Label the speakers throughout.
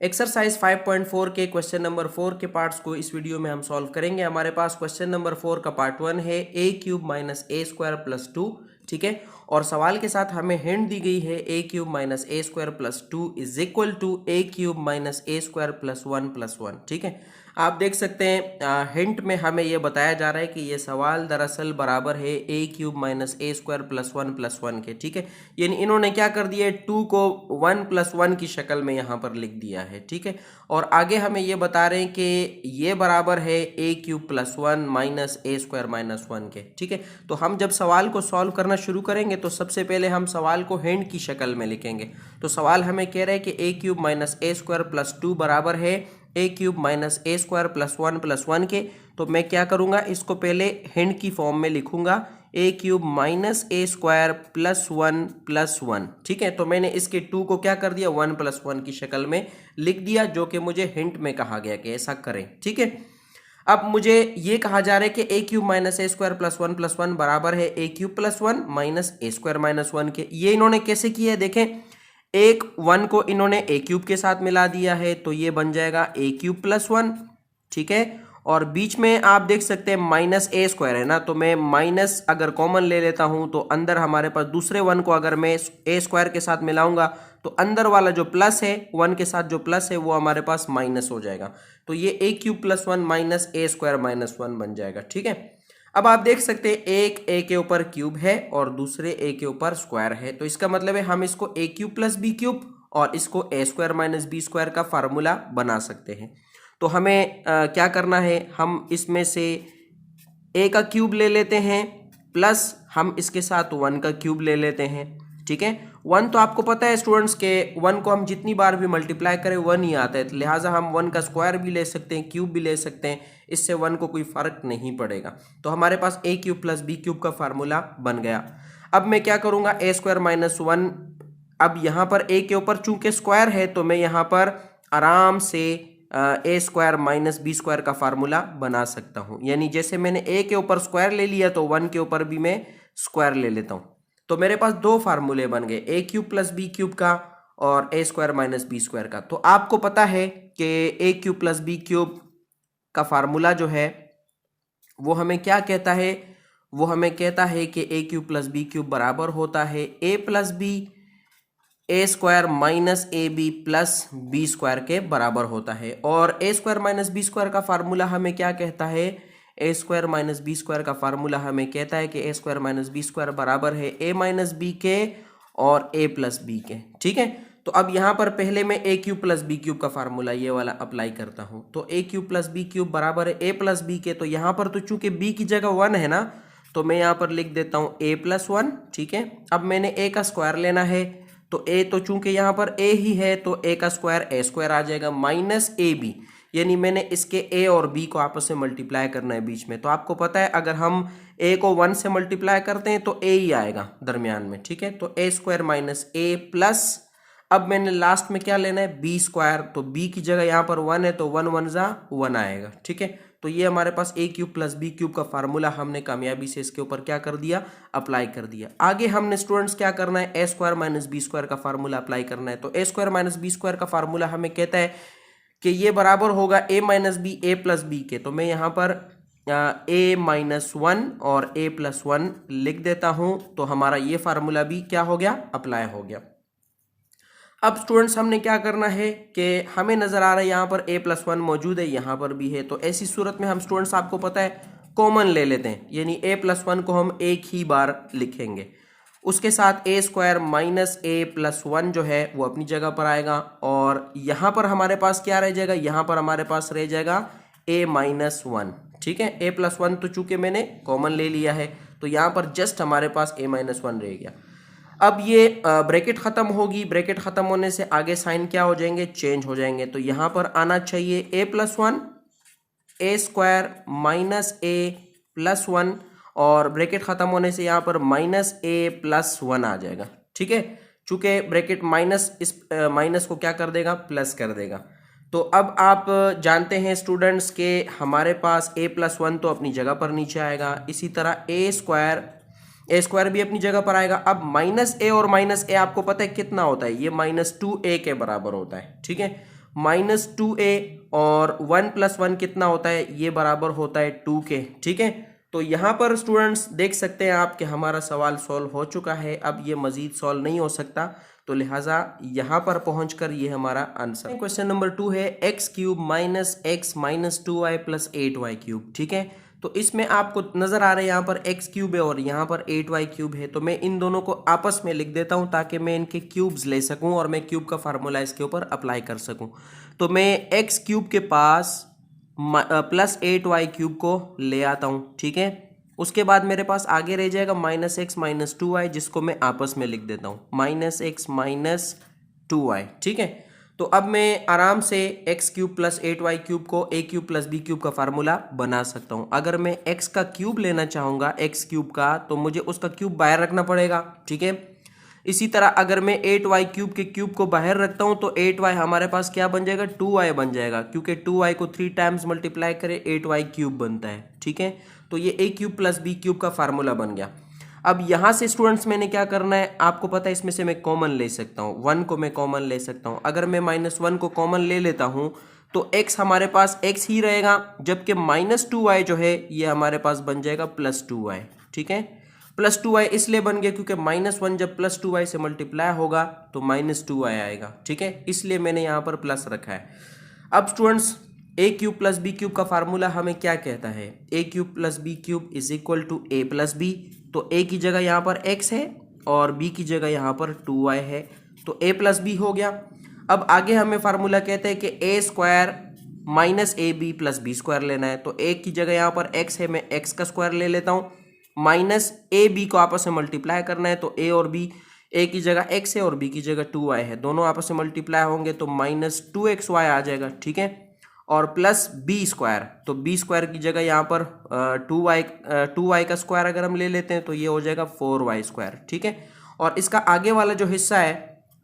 Speaker 1: Exercise 5.4 के question number 4 के parts को इस वीडियो में हम सॉल्व करेंगे। हमारे पास क्वेश्चन नंबर 4 का पार्ट 1 है A cube minus A square plus 2, ठीक है। और सवाल के साथ हमें हिंट दी गई है A cube minus A square plus 2 is equal to A cube minus A square plus 1, ठीक है। आप देख सकते हैं हिंट में हमें यह बताया जा रहा है कि यह सवाल दरअसल बराबर है A cube minus A square plus 1 के, ठीक है। यानी इन्होंने क्या कर दिया है, 2 को 1 प्लस 1 की शक्ल में यहाँ पर लिख दिया है, ठीक है। और आगे हमें ये बता रहे हैं कि ये बराबर है A cube plus 1 minus A square minus 1 के, ठीक है। तो हम जब सवाल को सॉल्व करना शुरू करेंगे तो सबसे पहले हम सवाल को हिंट की शक्ल में लिखेंगे। तो सवाल हमें कह रहा है कि A cube minus A square plus 2 बराबर है A cube minus A square plus 1 के। तो मैं क्या करूँगा, इसको पहले हिंट की फॉर्म में लिखूंगा ए cube minus A square plus 1, ठीक है। तो मैंने इसके 2 को क्या कर दिया, 1 प्लस 1 की शक्ल में लिख दिया, जो कि मुझे हिंट में कहा गया कि ऐसा करें, ठीक है। अब मुझे ये कहा जा रहा है कि A cube minus A square plus 1 बराबर है A cube plus 1 minus A square minus 1 के। ये इन्होंने कैसे किया है, देखें, एक 1 को इन्होंने ए क्यूब के साथ मिला दिया है तो ये बन जाएगा ए क्यूब प्लस 1, ठीक है। और बीच में आप देख सकते हैं माइनस ए स्क्वायर है ना, तो मैं माइनस अगर कॉमन ले लेता हूं तो अंदर हमारे पास दूसरे 1 को अगर मैं ए स्क्वायर के साथ मिलाऊंगा तो अंदर वाला जो प्लस है 1 के साथ जो प्लस है वो हमारे पास माइनस हो जाएगा। तो ये ए cube plus 1 minus A square minus 1 बन जाएगा, ठीक है। अब आप देख सकते हैं एक ए के ऊपर क्यूब है और दूसरे ए के ऊपर स्क्वायर है, तो इसका मतलब है हम इसको ए क्यूब प्लस बी क्यूब और इसको ए स्क्वायर माइनस बी स्क्वायर का फार्मूला बना सकते हैं। तो हमें क्या करना है, हम इसमें से ए का क्यूब ले लेते हैं प्लस हम इसके साथ 1 का क्यूब ले लेते हैं, ठीक है। 1 तो आपको पता है स्टूडेंट्स के 1 को हम जितनी बार भी मल्टीप्लाई करें 1 ही आता है, तो लिहाजा हम 1 का स्क्वायर भी ले सकते हैं, क्यूब भी ले सकते हैं, इससे 1 को कोई फर्क नहीं पड़ेगा। तो हमारे पास ए क्यूब प्लस बी क्यूब का फार्मूला बन गया। अब मैं क्या करूँगा, ए स्क्वायर माइनस 1, अब यहाँ पर ए के ऊपर चूंकि स्क्वायर है तो मैं यहाँ पर आराम से ए स्क्वायर माइनस बी स्क्वायर का फार्मूला बना सकता हूं। यानी जैसे मैंने ए के ऊपर स्क्वायर ले लिया तो 1 के ऊपर भी मैं स्क्वायर ले लेता हूं। तो मेरे पास दो फार्मूले बन गए, ए क्यूब प्लस बी क्यूब का और A square minus B square का। तो आपको पता है कि A cube plus B cube का फार्मूला जो है वो हमें क्या कहता है, वो हमें कहता है कि A cube plus B cube बराबर होता है A plus B A square minus A B plus B square के बराबर होता है। और A square minus B square का फार्मूला हमें क्या कहता है, A square minus B square का फार्मूला हमें कहता है कि A square minus B square बराबर है ए माइनस बी के और ए प्लस बी के, ठीक है। तो अब यहाँ पर पहले मैं ए क्यूब प्लस बी क्यूब का फार्मूला ये वाला अप्लाई करता हूँ। तो ए क्यूब प्लस बी क्यूब बराबर है ए प्लस बी के। तो यहाँ पर तो चूंकि बी की जगह 1 है ना, तो मैं यहाँ पर लिख देता हूँ ए प्लस 1, ठीक है। अब मैंने ए का स्क्वायर लेना है, तो ए तो चूंकि यहाँ पर ए ही है तो ए का स्क्वायर ए स्क्वायर आ जाएगा माइनस ए बी, यानी मैंने इसके ए और बी को आपस में मल्टीप्लाई करना है बीच में। तो आपको पता है अगर हम ए को 1 से मल्टीप्लाई करते हैं तो ए ही आएगा दरमियान में, ठीक है। तो ए स्क्वायर माइनस ए प्लस, अब मैंने लास्ट में क्या लेना है, बी स्क्वायर। तो बी की जगह यहाँ पर 1 है तो 1 1 जा 1 आएगा, ठीक है। तो ये हमारे पास ए क्यूब प्लस बी क्यूब का फार्मूला हमने कामयाबी से इसके ऊपर क्या कर दिया, अप्लाई कर दिया। आगे हमने स्टूडेंट्स क्या करना है, A square minus B square का फार्मूला अप्लाई करना है। तो ए स्क्वायर माइनस बी स्क्वायर का फार्मूला हमें कहता है कि ये बराबर होगा ए माइनस बी ए प्लस बी के। तो मैं यहाँ पर ए माइनस 1 और ए प्लस 1 लिख देता हूँ। तो हमारा ये फार्मूला भी क्या हो गया, अप्लाई हो गया। अब स्टूडेंट्स हमने क्या करना है कि हमें नज़र आ रहा है यहाँ पर a प्लस 1 मौजूद है, यहाँ पर भी है। तो ऐसी सूरत में हम स्टूडेंट्स आपको पता है कॉमन ले लेते हैं, यानी a प्लस 1 को हम एक ही बार लिखेंगे। उसके साथ ए स्क्वायर माइनस ए प्लस 1 जो है वो अपनी जगह पर आएगा और यहाँ पर हमारे पास क्या रह जाएगा, यहाँ पर हमारे पास रह जाएगा a माइनस 1, ठीक है। a प्लस 1 तो चूंकि मैंने कॉमन ले लिया है तो यहाँ पर जस्ट हमारे पास a माइनस 1 रह गया। अब ये ब्रैकेट खत्म होगी, ब्रैकेट खत्म होने से आगे साइन क्या हो जाएंगे, चेंज हो जाएंगे। तो यहाँ पर आना चाहिए ए प्लस 1 ए स्क्वायर माइनस ए प्लस 1 और ब्रैकेट खत्म होने से यहाँ पर माइनस ए प्लस 1 आ जाएगा, ठीक है। चूंकि ब्रैकेट माइनस इस माइनस को क्या कर देगा, प्लस कर देगा। तो अब आप जानते हैं स्टूडेंट्स के हमारे पास ए प्लस 1 तो अपनी जगह पर नीचे आएगा, इसी तरह ए स्क्वायर भी अपनी जगह पर आएगा। अब माइनस ए और माइनस ए आपको पता है कितना होता है, ये -2a के बराबर होता है, ठीक है। -2a और 1 + 1 कितना होता है, ये बराबर होता है 2 के। ठीक है, तो यहाँ पर स्टूडेंट्स देख सकते हैं आप कि हमारा सवाल सॉल्व हो चुका है। अब ये मजीद सॉल्व नहीं हो सकता, तो लिहाजा यहाँ पर पहुंचकर ये हमारा आंसर। क्वेश्चन नंबर 2 है x³ - x - 2y + 8y³। ठीक है, तो इसमें आपको नजर आ रहा है यहाँ पर x³ है और यहाँ पर 8y³ है, तो मैं इन दोनों को आपस में लिख देता हूँ ताकि मैं इनके क्यूब्स ले सकूँ और मैं क्यूब का फार्मूला इसके ऊपर अप्लाई कर सकूँ। तो मैं x³ के पास +8y³ को ले आता हूँ। ठीक है, उसके बाद मेरे पास आगे रह जाएगा -x - 2y, जिसको मैं आपस में लिख देता हूँ -x - 2y। ठीक है, तो अब मैं आराम से x³ + 8y³ को a³ + b³ का फार्मूला बना सकता हूँ। अगर मैं x का क्यूब लेना चाहूँगा x³ का, तो मुझे उसका क्यूब बाहर रखना पड़ेगा। ठीक है, इसी तरह अगर मैं 8y³ के क्यूब को बाहर रखता हूं तो 8y हमारे पास क्या बन जाएगा, 2y बन जाएगा, क्योंकि 2y को 3 टाइम्स मल्टीप्लाई करें 8y³ बनता है। ठीक है, तो ये a³ + b³ का फार्मूला बन गया। अब यहां से स्टूडेंट्स मैंने क्या करना है, आपको पता है इसमें से मैं कॉमन ले सकता हूं, 1 को मैं कॉमन ले सकता हूं। अगर मैं -1 को कॉमन ले लेता हूं तो x हमारे पास x ही रहेगा, जबकि -2y जो है ये हमारे पास बन जाएगा +2y। ठीक है, +2y इसलिए बन गया क्योंकि -1 जब +2y से मल्टीप्लाई होगा तो -2y आएगा। ठीक है, इसलिए मैंने यहाँ पर प्लस रखा है। अब स्टूडेंट्स a³ + b³ का फार्मूला हमें क्या कहता है, a³ + b³ = a + b। तो a की जगह यहाँ पर x है और b की जगह यहाँ पर 2y है, तो a + b हो गया। अब आगे हमें फार्मूला कहते हैं कि a² - ab + b² लेना है, तो a की जगह यहाँ पर x है, मैं x का स्क्वायर ले लेता हूँ, -ab को आपस में मल्टीप्लाई करना है, तो a और b, a की जगह x है और b की जगह 2y है, दोनों आपस में मल्टीप्लाई होंगे तो -2xy आ जाएगा। ठीक है, और +b², तो b² की जगह यहाँ पर 2y का स्क्वायर अगर हम ले लेते हैं तो ये हो जाएगा 4y²। ठीक है, और इसका आगे वाला जो हिस्सा है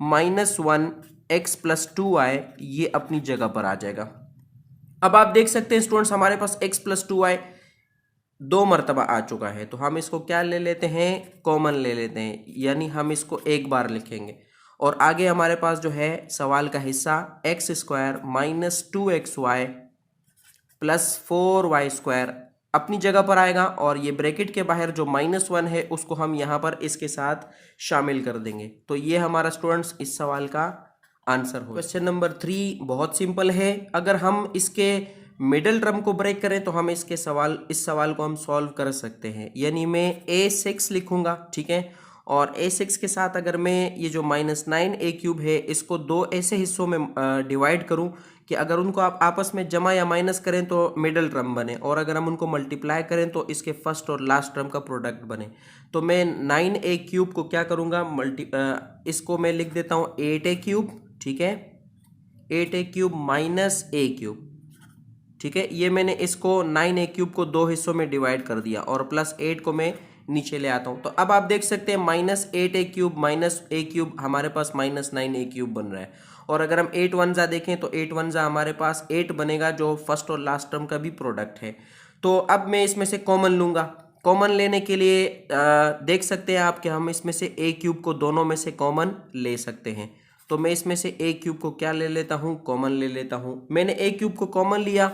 Speaker 1: -1x + 2y, ये अपनी जगह पर आ जाएगा। अब आप देख सकते हैं स्टूडेंट्स हमारे पास x + 2y 2 मरतबा आ चुका है, तो हम इसको क्या ले लेते हैं, कॉमन ले लेते हैं, यानी हम इसको एक बार लिखेंगे। और आगे हमारे पास जो है सवाल का हिस्सा x² - 2xy + 4y² अपनी जगह पर आएगा, और ये ब्रैकेट के बाहर जो -1 है उसको हम यहाँ पर इसके साथ शामिल कर देंगे। तो ये हमारा स्टूडेंट्स इस सवाल का आंसर हो। क्वेश्चन नंबर 3 बहुत सिंपल है। अगर हम इसके मिडिल टर्म को ब्रेक करें तो हम इस सवाल को हम सॉल्व कर सकते हैं, यानी मैं a6 लिखूंगा। ठीक है, और a6 के साथ अगर मैं ये जो -9a³ है इसको 2 ऐसे हिस्सों में डिवाइड करूं कि अगर उनको आप आपस में जमा या माइनस करें तो मिडिल टर्म बने, और अगर हम उनको मल्टीप्लाई करें तो इसके फर्स्ट और लास्ट टर्म का प्रोडक्ट बने। तो मैं 9a³ को क्या करूंगा, इसको मैं लिख देता हूँ 8a³। ठीक है, 8a³ - a³। ठीक है, ये मैंने इसको 9a³ को 2 हिस्सों में डिवाइड कर दिया और +8 को मैं नीचे ले आता हूं। तो अब आप देख सकते हैं -8a³ - a³ हमारे पास -9a³ बन रहा है, और अगर हम 8 वन जा देखें तो 8 वन जा हमारे पास 8 बनेगा, जो फर्स्ट और लास्ट टर्म का भी प्रोडक्ट है। तो अब मैं इसमें से कॉमन लूंगा। कॉमन लेने के लिए देख सकते हैं आप कि हम इसमें से a³ को दोनों में से कॉमन ले सकते हैं। तो मैं इसमें से a³ को क्या ले लेता हूं, कॉमन ले लेता हूं। मैंने a³ को कॉमन लिया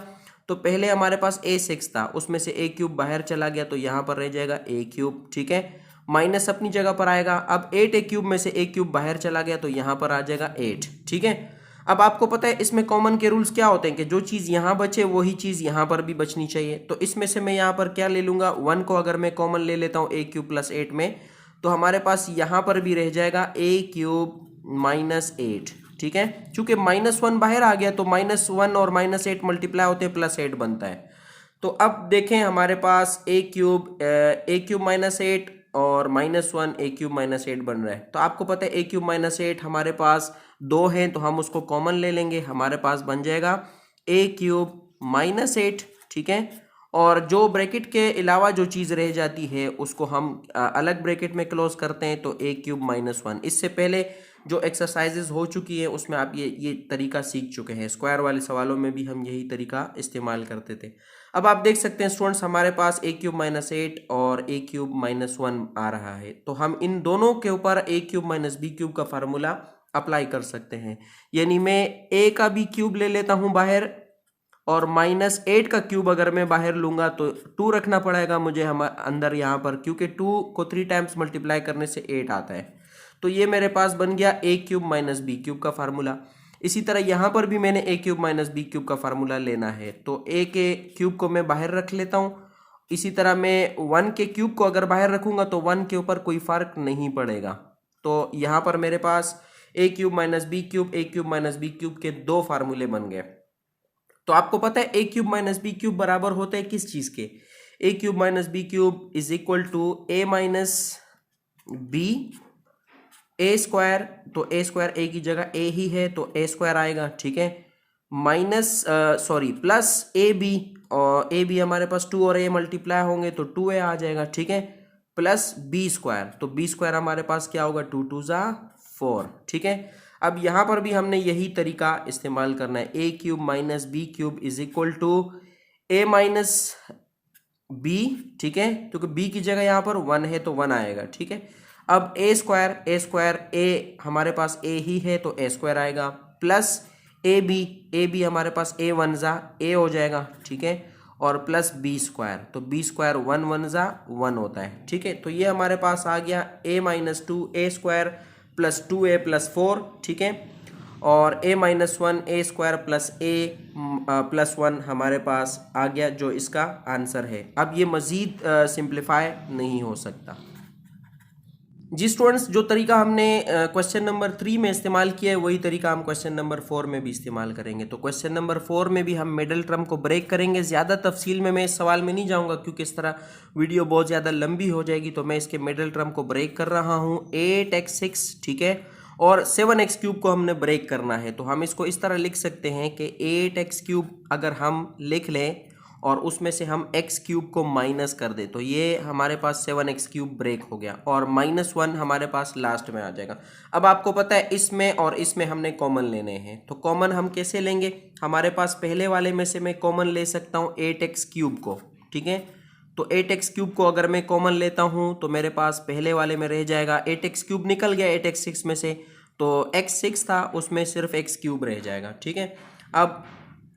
Speaker 1: तो पहले हमारे पास a6 था, उसमें से a³ बाहर चला गया तो यहाँ पर रह जाएगा a³। ठीक है, माइनस अपनी जगह पर आएगा। अब 8a³ में से a³ बाहर चला गया तो यहाँ पर आ जाएगा 8। ठीक है, अब आपको पता है इसमें कॉमन के रूल्स क्या होते हैं कि जो चीज़ यहाँ बचे वही चीज़ यहाँ पर भी बचनी चाहिए। तो इसमें से मैं यहाँ पर क्या ले लूँगा, 1 को अगर मैं कॉमन ले लेता हूँ a³ + 8 में, तो हमारे पास यहाँ पर भी रह जाएगा a³ - 8। ठीक है, चूंकि -1 बाहर आ गया तो -1 और -8 मल्टीप्लाई होते हैं, +8 बनता है। तो अब देखें हमारे पास a³ - 8 और -1 a³ - 8 बन रहा है। तो आपको पता है a³ - 8 हमारे पास 2 हैं, तो हम उसको कॉमन ले लेंगे, हमारे पास बन जाएगा a³ - 8। ठीक है, और जो ब्रैकेट के अलावा जो चीज़ रह जाती है उसको हम अलग ब्रैकेट में क्लोज करते हैं, तो a³ - 1। इससे पहले जो एक्सरसाइजेज हो चुकी है उसमें आप ये तरीका सीख चुके हैं। स्क्वायर वाले सवालों में भी हम यही तरीका इस्तेमाल करते थे। अब आप देख सकते हैं स्टूडेंट्स हमारे पास a³ - 8 और a³ - 1 आ रहा है, तो हम इन दोनों के ऊपर a³ - b³ का फार्मूला अप्लाई कर सकते हैं। यानी मैं a का भी क्यूब ले लेता हूं बाहर, और -8 का क्यूब अगर मैं बाहर लूंगा तो 2 रखना पड़ेगा मुझे हम अंदर यहाँ पर, क्योंकि 2 को 3 टाइम्स मल्टीप्लाई करने से 8 आता है। तो ये मेरे पास बन गया a cube minus b cube का फार्मूला। इसी तरह यहाँ पर भी मैंने a cube minus b cube का फार्मूला लेना है, तो a के क्यूब को मैं बाहर रख लेता हूँ। इसी तरह मैं 1 के क्यूब को अगर बाहर रखूंगा तो 1 के ऊपर कोई फर्क नहीं पड़ेगा। तो यहाँ पर मेरे पास a cube minus b cube, a cube minus b cube के 2 फार्मूले बन गए। तो आपको पता है a cube minus b cube बराबर होता है किस चीज के? a cube minus b cube is equal to a minus b A square. तो a स्क्वायर a की जगह a ही है तो a स्क्वायर आएगा, ठीक है, प्लस ए बी, और ए बी हमारे पास 2 और a मल्टीप्लाई होंगे तो 2a आ जाएगा, ठीक है, प्लस बी स्क्वायर। तो बी स्क्वायर हमारे पास क्या होगा, 2 2 जा 4, ठीक है। अब यहाँ पर भी हमने यही तरीका इस्तेमाल करना है, a cube minus b cube is equal to a minus b, ठीक है, क्योंकि b की जगह यहाँ पर 1 है तो 1 आएगा, ठीक है। अब a स्क्वायर a हमारे पास a ही है तो a स्क्वायर आएगा, प्लस ए बी हमारे पास a 1 जा a हो जाएगा, ठीक है, और प्लस बी स्क्वायर। तो बी स्क्वायर 1 1 जा 1 होता है, ठीक है। तो ये हमारे पास आ गया a minus 2 a square plus 2a plus 4, ठीक है, और a minus 1 a square plus a plus 1 हमारे पास आ गया, जो इसका आंसर है। अब ये मज़ीद सिंप्लीफाई नहीं हो सकता। जी स्टूडेंट्स, जो तरीका हमने क्वेश्चन नंबर 3 में इस्तेमाल किया है वही तरीका हम क्वेश्चन नंबर 4 में भी इस्तेमाल करेंगे। तो क्वेश्चन नंबर 4 में भी हम मिडिल टर्म को ब्रेक करेंगे। ज़्यादा तफसील में मैं इस सवाल में नहीं जाऊंगा क्योंकि इस तरह वीडियो बहुत ज़्यादा लंबी हो जाएगी, तो मैं इसके मिडिल टर्म को ब्रेक कर रहा हूँ। 8x6, ठीक है, और 7x क्यूब को हमने ब्रेक करना है। तो हम इसको इस तरह लिख सकते हैं कि 8x क्यूब अगर हम लिख लें और उसमें से हम x क्यूब को माइनस कर दे तो ये हमारे पास 7x क्यूब ब्रेक हो गया, और -1 हमारे पास लास्ट में आ जाएगा। अब आपको पता है इसमें और इसमें हमने कॉमन लेने हैं, तो कॉमन हम कैसे लेंगे? हमारे पास पहले वाले में से मैं कॉमन ले सकता हूँ 8x क्यूब को, ठीक है। तो 8x क्यूब को अगर मैं कॉमन लेता हूँ तो मेरे पास पहले वाले में रह जाएगा 8x क्यूब, निकल गया 8x6 में से, तो x 6 था उसमें सिर्फ x क्यूब रह जाएगा, ठीक है। अब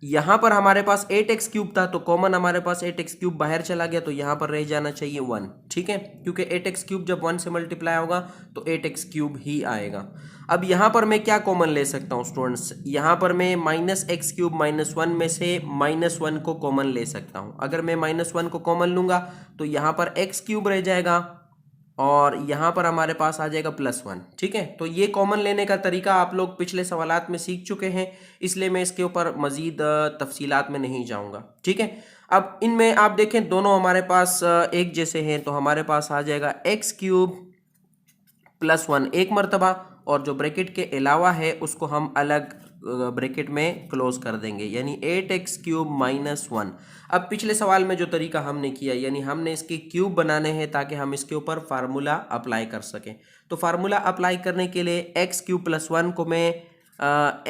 Speaker 1: यहाँ पर हमारे पास 8x क्यूब था तो कॉमन हमारे पास 8x क्यूब बाहर चला गया, तो यहाँ पर रह जाना चाहिए 1, ठीक है, क्योंकि 8x क्यूब जब 1 से मल्टीप्लाई होगा तो 8x क्यूब ही आएगा। अब यहाँ पर मैं क्या कॉमन ले सकता हूँ स्टूडेंट्स? यहाँ पर मैं -x क्यूब -1 में से -1 को कॉमन ले सकता हूँ। अगर मैं -1 को कॉमन लूँगा तो यहाँ पर x क्यूब रह जाएगा और यहाँ पर हमारे पास आ जाएगा +1, ठीक है। तो ये कॉमन लेने का तरीका आप लोग पिछले सवालात में सीख चुके हैं, इसलिए मैं इसके ऊपर मज़ीद तफसीलात में नहीं जाऊँगा, ठीक है। अब इनमें आप देखें दोनों हमारे पास एक जैसे हैं, तो हमारे पास आ जाएगा x क्यूब +1 एक मरतबा, और जो ब्रैकेट के अलावा है उसको हम अलग ब्रैकेट में क्लोज कर देंगे, यानी 8x क्यूब -1। अब पिछले सवाल में जो तरीका हमने किया, यानी हमने इसके क्यूब बनाने हैं ताकि हम इसके ऊपर फार्मूला अप्लाई कर सकें। तो फार्मूला अप्लाई करने के लिए x क्यूब +1 को मैं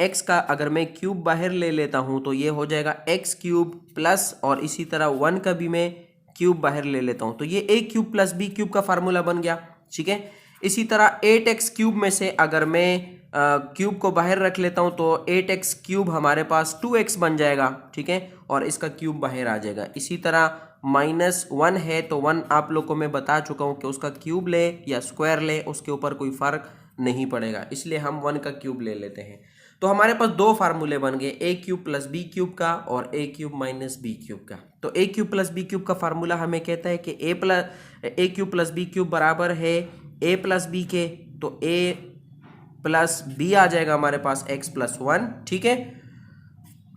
Speaker 1: x का अगर मैं क्यूब बाहर ले लेता हूं तो ये हो जाएगा x क्यूब प्लस, और इसी तरह 1 का भी मैं क्यूब बाहर ले लेता हूं तो ये a cube plus b cube का फार्मूला बन गया, ठीक है। इसी तरह 8x क्यूब में से अगर मैं क्यूब को बाहर रख लेता हूं तो 8x क्यूब हमारे पास 2x बन जाएगा, ठीक है, और इसका क्यूब बाहर आ जाएगा। इसी तरह -1 है तो 1 आप लोग को मैं बता चुका हूं कि उसका क्यूब ले या स्क्वायर ले उसके ऊपर कोई फर्क नहीं पड़ेगा, इसलिए हम 1 का क्यूब ले लेते हैं। तो हमारे पास 2 फार्मूले बन गए, a cube plus b cube का और a cube minus b cube का। तो a cube plus b cube का फार्मूला हमें कहता है कि a cube plus b cube बराबर है a प्लस b के, तो a प्लस b आ जाएगा हमारे पास x प्लस 1, ठीक है।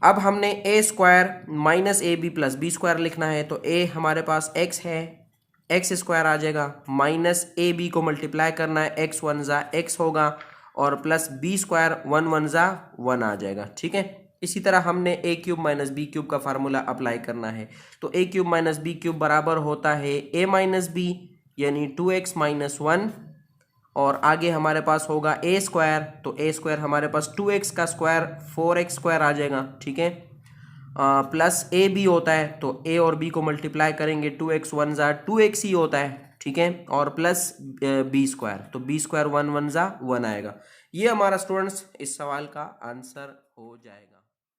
Speaker 1: अब हमने a square minus A B plus B square लिखना है, तो a हमारे पास x है, x स्क्वायर आ जाएगा, माइनस ए बी को मल्टीप्लाई करना है, x 1 जा x होगा, और प्लस बी स्क्वायर 1 1 जा 1 आ जाएगा, ठीक है। इसी तरह हमने a cube minus b cube का फार्मूला अप्लाई करना है, तो a cube minus b cube बराबर होता है a माइनस बी यानी 2x माइनस 1, और आगे हमारे पास होगा a स्क्वायर, तो a स्क्वायर हमारे पास 2x का स्क्वायर 4x स्क्वायर आ जाएगा, ठीक है, प्लस a b होता है, तो a और b को मल्टीप्लाई करेंगे 2x 1 जा 2x ही होता है, ठीक है, और प्लस b स्क्वायर, तो b स्क्वायर 1 1 जा 1 आएगा। ये हमारा स्टूडेंट्स इस सवाल का आंसर हो जाएगा।